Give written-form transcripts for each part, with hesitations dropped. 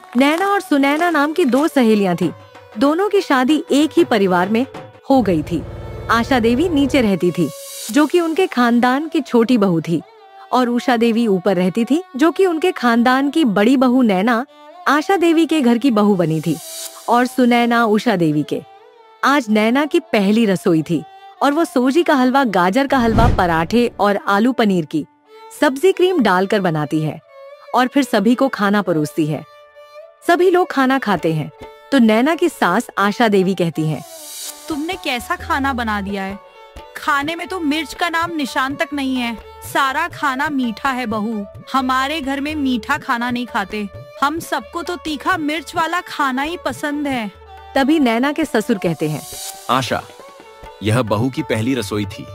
नैना और सुनैना नाम की दो सहेलियां थी। दोनों की शादी एक ही परिवार में हो गई थी। आशा देवी नीचे रहती थी, जो कि उनके खानदान की छोटी बहू थी, और उषा देवी ऊपर रहती थी, जो कि उनके खानदान की बड़ी बहू नैना आशा देवी के घर की बहू बनी थी, और सुनैना उषा देवी के। आज नैना की पहली रसोई थी, और वो सूजी का हलवा, गाजर का हलवा, पराठे और आलू पनीर की सब्जी क्रीम डालकर बनाती है और फिर सभी को खाना परोसती है। सभी लोग खाना खाते हैं तो नैना की सास आशा देवी कहती हैं, तुमने कैसा खाना बना दिया है। खाने में तो मिर्च का नाम निशान तक नहीं है। सारा खाना मीठा है बहू। हमारे घर में मीठा खाना नहीं खाते। हम सबको तो तीखा मिर्च वाला खाना ही पसंद है। तभी नैना के ससुर कहते हैं, आशा, यह बहू की पहली रसोई थी।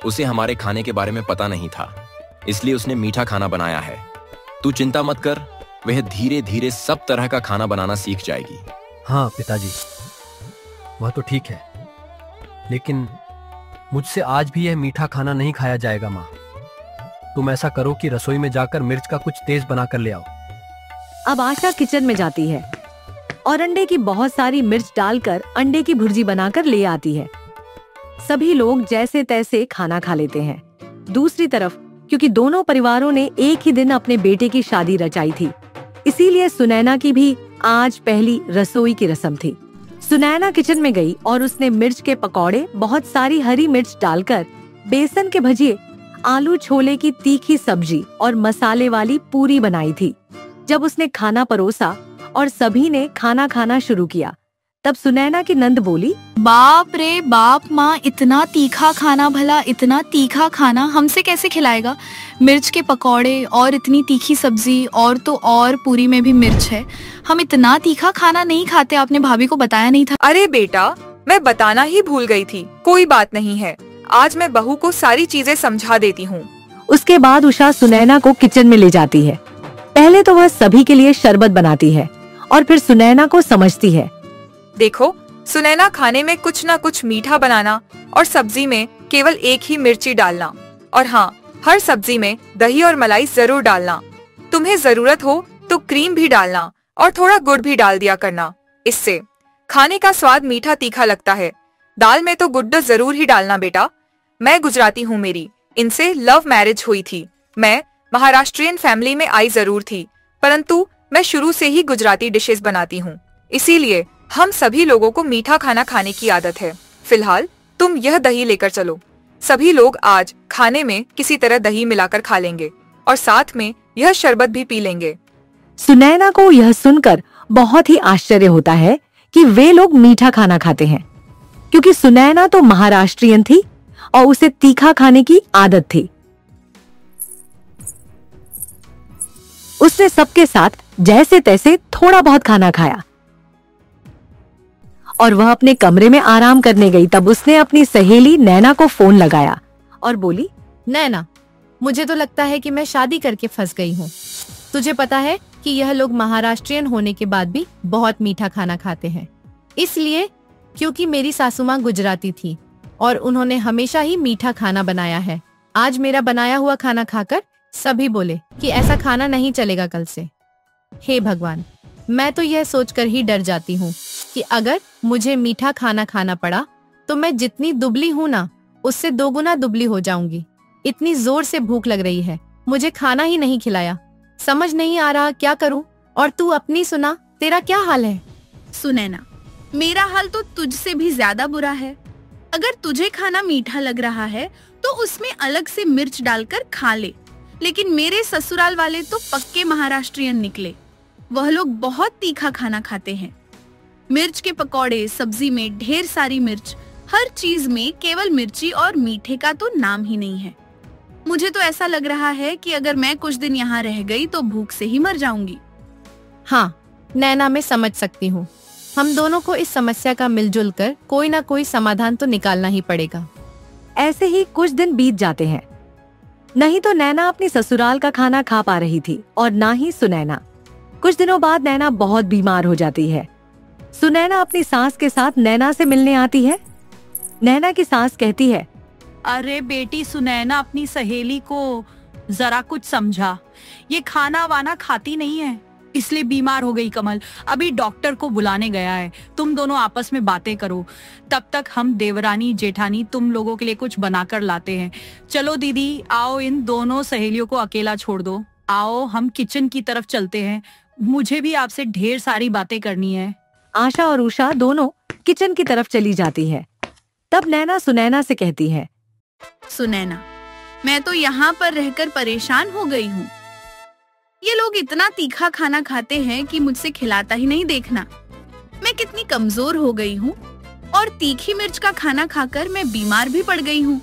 उसे हमारे खाने के बारे में पता नहीं था, इसलिए उसने मीठा खाना बनाया है। तू चिंता मत कर, वह धीरे धीरे सब तरह का खाना बनाना सीख जाएगी। हाँ पिताजी, वह तो ठीक है, लेकिन मुझसे आज भी यह मीठा खाना नहीं खाया जाएगा। माँ, तुम ऐसा करो कि रसोई में जाकर मिर्च का कुछ तेज बना कर ले आओ। अब आशा किचन में जाती है और अंडे की बहुत सारी मिर्च डालकर अंडे की भुर्जी बनाकर ले आती है। सभी लोग जैसे तैसे खाना खा लेते हैं। दूसरी तरफ, क्योंकि दोनों परिवारों ने एक ही दिन अपने बेटे की शादी रचाई थी, इसीलिए सुनैना की भी आज पहली रसोई की रस्म थी। सुनैना किचन में गई और उसने मिर्च के पकौड़े, बहुत सारी हरी मिर्च डालकर बेसन के भजिए, आलू छोले की तीखी सब्जी और मसाले वाली पूरी बनाई थी। जब उसने खाना परोसा और सभी ने खाना खाना शुरू किया, तब सुनैना की नंद बोली, बाप रे बाप माँ, इतना तीखा खाना, भला इतना तीखा खाना हमसे कैसे खिलाएगा। मिर्च के पकौड़े और इतनी तीखी सब्जी, और तो और पूरी में भी मिर्च है। हम इतना तीखा खाना नहीं खाते, आपने भाभी को बताया नहीं था। अरे बेटा, मैं बताना ही भूल गई थी। कोई बात नहीं है, आज मैं बहू को सारी चीजें समझा देती हूँ। उसके बाद उषा सुनैना को किचन में ले जाती है। पहले तो वह सभी के लिए शरबत बनाती है और फिर सुनैना को समझती है। देखो सुनैना, खाने में कुछ न कुछ मीठा बनाना और सब्जी में केवल एक ही मिर्ची डालना, और हाँ, हर सब्जी में दही और मलाई जरूर डालना। तुम्हें जरूरत हो तो क्रीम भी डालना और थोड़ा गुड़ भी डाल दिया करना। इससे खाने का स्वाद मीठा तीखा लगता है। दाल में तो गुड्ड जरूर ही डालना बेटा। मैं गुजराती हूँ, मेरी इनसे लव मैरिज हुई थी। मैं महाराष्ट्रियन फैमिली में आई जरूर थी, परंतु मैं शुरू से ही गुजराती डिशेस बनाती हूँ, इसीलिए हम सभी लोगों को मीठा खाना खाने की आदत है। फिलहाल तुम यह दही लेकर चलो। सभी लोग आज खाने में किसी तरह दही मिलाकर खा लेंगे और साथ में यह शरबत भी पी लेंगे। सुनैना को यह सुनकर बहुत ही आश्चर्य होता है कि वे लोग मीठा खाना खाते हैं, क्योंकि सुनैना तो महाराष्ट्रियन थी और उसे तीखा खाने की आदत थी। उसने सबके साथ जैसे तैसे थोड़ा बहुत खाना खाया और वह अपने कमरे में आराम करने गई। तब उसने अपनी सहेली नैना को फोन लगाया और बोली, नैना, मुझे तो लगता है कि मैं शादी करके फंस गई हूँ। तुझे पता है कि यह लोग महाराष्ट्रियन होने के बाद भी बहुत मीठा खाना खाते हैं, इसलिए क्योंकि मेरी सासू माँ गुजराती थी और उन्होंने हमेशा ही मीठा खाना बनाया है। आज मेरा बनाया हुआ खाना खाकर सभी बोले कि ऐसा खाना नहीं चलेगा कल से। हे भगवान, मैं तो यह सोचकर ही डर जाती हूँ कि अगर मुझे मीठा खाना खाना पड़ा तो मैं जितनी दुबली हूँ ना, उससे दोगुना दुबली हो जाऊंगी। इतनी जोर से भूख लग रही है, मुझे खाना ही नहीं खिलाया। समझ नहीं आ रहा क्या करूं। और तू अपनी सुना, तेरा क्या हाल है? सुनैना, मेरा हाल तो तुझसे भी ज्यादा बुरा है। अगर तुझे खाना मीठा लग रहा है तो उसमें अलग से मिर्च डालकर खा ले, लेकिन मेरे ससुराल वाले तो पक्के महाराष्ट्रियन निकले। वह लोग बहुत तीखा खाना खाते हैं। मिर्च के पकौड़े, सब्जी में ढेर सारी मिर्च, हर चीज में केवल मिर्ची और मीठे का तो नाम ही नहीं है। मुझे तो ऐसा लग रहा है कि अगर मैं कुछ दिन यहाँ रह गई तो भूख से ही मर जाऊंगी। हाँ नैना, मैं समझ सकती हूँ। हम दोनों को इस समस्या का मिलजुल कर कोई ना कोई समाधान तो निकालना ही पड़ेगा। ऐसे ही कुछ दिन बीत जाते हैं। नहीं तो नैना अपनी ससुराल का खाना खा पा रही थी और ना ही सुनैना। कुछ दिनों बाद नैना बहुत बीमार हो जाती है। सुनैना अपनी सास के साथ नैना से मिलने आती है। नैना की सास कहती है, अरे बेटी सुनैना, अपनी सहेली को जरा कुछ समझा। ये खाना वाना खाती नहीं है, इसलिए बीमार हो गई कमल। अभी डॉक्टर को बुलाने गया है। तुम दोनों आपस में बातें करो, तब तक हम देवरानी जेठानी तुम लोगों के लिए कुछ बनाकर लाते हैं। चलो दीदी, आओ इन दोनों सहेलियों को अकेला छोड़ दो। आओ हम किचन की तरफ चलते हैं, मुझे भी आपसे ढेर सारी बातें करनी है। आशा और उषा दोनों किचन की तरफ चली जाती है। तब नैना सुनैना से कहती है, सुनैना, मैं तो यहाँ पर रहकर परेशान हो गई हूँ। ये लोग इतना तीखा खाना खाते हैं कि मुझसे खिलाता ही नहीं देखना। मैं कितनी कमजोर हो गई हूँ और तीखी मिर्च का खाना खाकर मैं बीमार भी पड़ गई हूँ।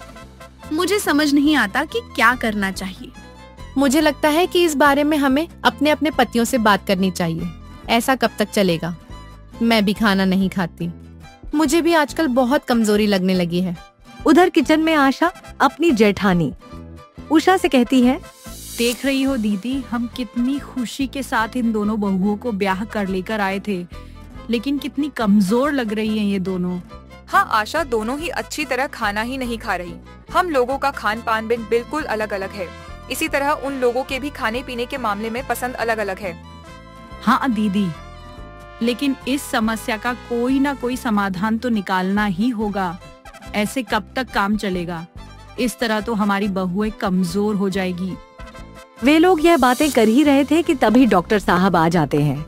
मुझे समझ नहीं आता कि क्या करना चाहिए। मुझे लगता है कि इस बारे में हमें अपने अपने पतियों से बात करनी चाहिए। ऐसा कब तक चलेगा? मैं भी खाना नहीं खाती। मुझे भी आजकल बहुत कमजोरी लगने लगी है। उधर किचन में आशा अपनी जेठानी उषा से कहती है, देख रही हो दीदी, हम कितनी खुशी के साथ इन दोनों बहुओं को ब्याह कर लेकर आए थे, लेकिन कितनी कमजोर लग रही हैं ये दोनों। हाँ आशा, दोनों ही अच्छी तरह खाना ही नहीं खा रही। हम लोगों का खान पान बिल्कुल अलग अलग है। इसी तरह उन लोगों के भी खाने पीने के मामले में पसंद अलग अलग है। हाँ दीदी, लेकिन इस समस्या का कोई ना कोई समाधान तो निकालना ही होगा। ऐसे कब तक काम चलेगा? इस तरह तो हमारी बहुएं कमजोर हो जाएगी। वे लोग यह बातें कर ही रहे थे कि तभी डॉक्टर साहब आ जाते हैं।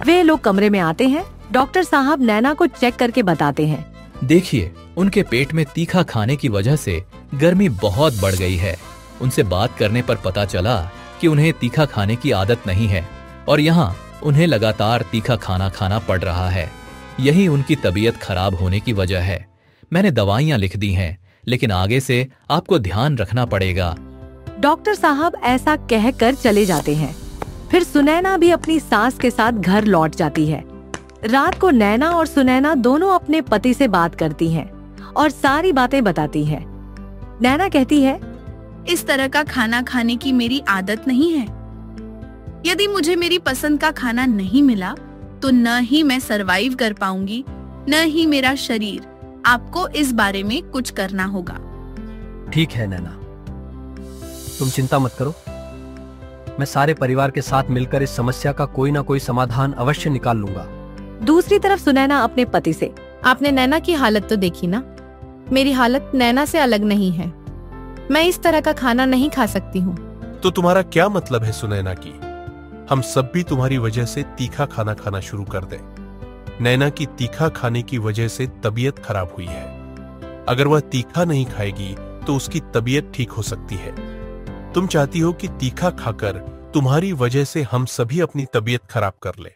वे लोग कमरे में आते हैं। डॉक्टर साहब नैना को चेक करके बताते हैं, देखिए, उनके पेट में तीखा खाने की वजह से गर्मी बहुत बढ़ गई है। उनसे बात करने पर पता चला कि उन्हें तीखा खाने की आदत नहीं है और यहाँ उन्हें लगातार तीखा खाना खाना पड़ रहा है। यही उनकी तबीयत खराब होने की वजह है। मैंने दवाइयाँ लिख दी हैं, लेकिन आगे से आपको ध्यान रखना पड़ेगा। डॉक्टर साहब ऐसा कहकर चले जाते हैं। फिर सुनैना भी अपनी सास के साथ घर लौट जाती है। रात को नैना और सुनैना दोनों अपने पति से बात करती हैं और सारी बातें बताती हैं। नैना कहती है, इस तरह का खाना खाने की मेरी आदत नहीं है। यदि मुझे मेरी पसंद का खाना नहीं मिला तो न ही मैं सरवाइव कर पाऊंगी, न ही मेरा शरीर। आपको इस बारे में कुछ करना होगा। ठीक है नैना, तुम चिंता मत करो। मैं सारे परिवार के साथ मिलकर इस समस्या का कोई ना कोई समाधान अवश्य निकाल लूंगा। दूसरी तरफ सुनैना अपने पति से, आपने नैना की हालत तो देखी ना? मेरी हालत नैना से अलग नहीं है। मैं इस तरह का खाना नहीं खा सकती हूँ। तो तुम्हारा क्या मतलब है सुनैना की? हम सब भी तुम्हारी वजह से तीखा खाना खाना शुरू कर दें। नैना की तीखा खाने की वजह से तबीयत खराब हुई है। अगर वह तीखा नहीं खाएगी तो उसकी तबीयत ठीक हो सकती है। तुम चाहती हो कि तीखा खाकर तुम्हारी वजह से हम सभी अपनी तबीयत खराब कर ले।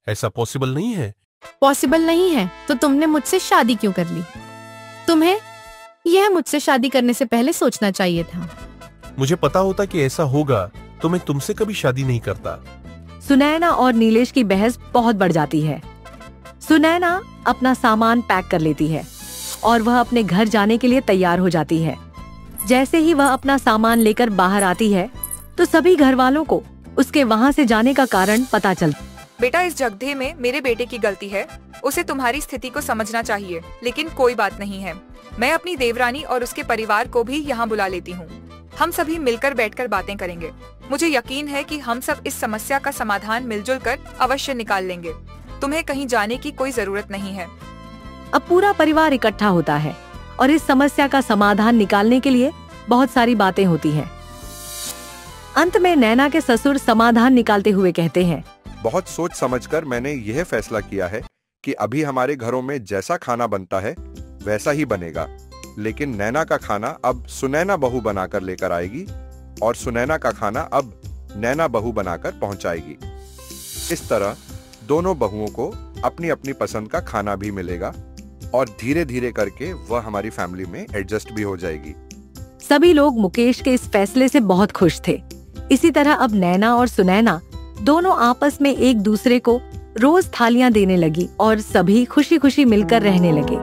ऐसा पॉसिबल नहीं है। पॉसिबल नहीं है तो तुमने मुझसे शादी क्यों कर ली? तुम्हें यह मुझसे शादी करने से पहले सोचना चाहिए था। मुझे पता होता कि ऐसा होगा तो मैं तुमसे कभी शादी नहीं करता। सुनैना और नीलेश की बहस बहुत बढ़ जाती है। सुनैना अपना सामान पैक कर लेती है और वह अपने घर जाने के लिए तैयार हो जाती है। जैसे ही वह अपना सामान लेकर बाहर आती है तो सभी घर वालों को उसके वहाँ से जाने का कारण पता चलता। बेटा, इस जगदे में मेरे बेटे की गलती है। उसे तुम्हारी स्थिति को समझना चाहिए, लेकिन कोई बात नहीं है। मैं अपनी देवरानी और उसके परिवार को भी यहाँ बुला लेती हूँ। हम सभी मिलकर बैठकर बातें करेंगे। मुझे यकीन है कि हम सब इस समस्या का समाधान मिलजुल कर अवश्य निकाल लेंगे। तुम्हें कहीं जाने की कोई जरूरत नहीं है। अब पूरा परिवार इकट्ठा होता है और इस समस्या का समाधान निकालने के लिए बहुत सारी बातें होती हैं। अंत में नैना के ससुर समाधान निकालते हुए कहते हैं, बहुत सोच समझकर मैंने यह फैसला किया है कि अभी हमारे घरों में जैसा खाना बनता है वैसा ही बनेगा, लेकिन नैना का खाना अब सुनैना बहू बनाकर लेकर आएगी और सुनैना का खाना अब नैना बहू बनाकर पहुंचाएगी। इस तरह दोनों बहुओं को अपनी अपनी पसंद का खाना भी मिलेगा और धीरे धीरे करके वह हमारी फैमिली में एडजस्ट भी हो जाएगी। सभी लोग मुकेश के इस फैसले से बहुत खुश थे। इसी तरह अब नैना और सुनैना दोनों आपस में एक दूसरे को रोज थालियां देने लगी और सभी खुशी खुशी मिलकर रहने लगे।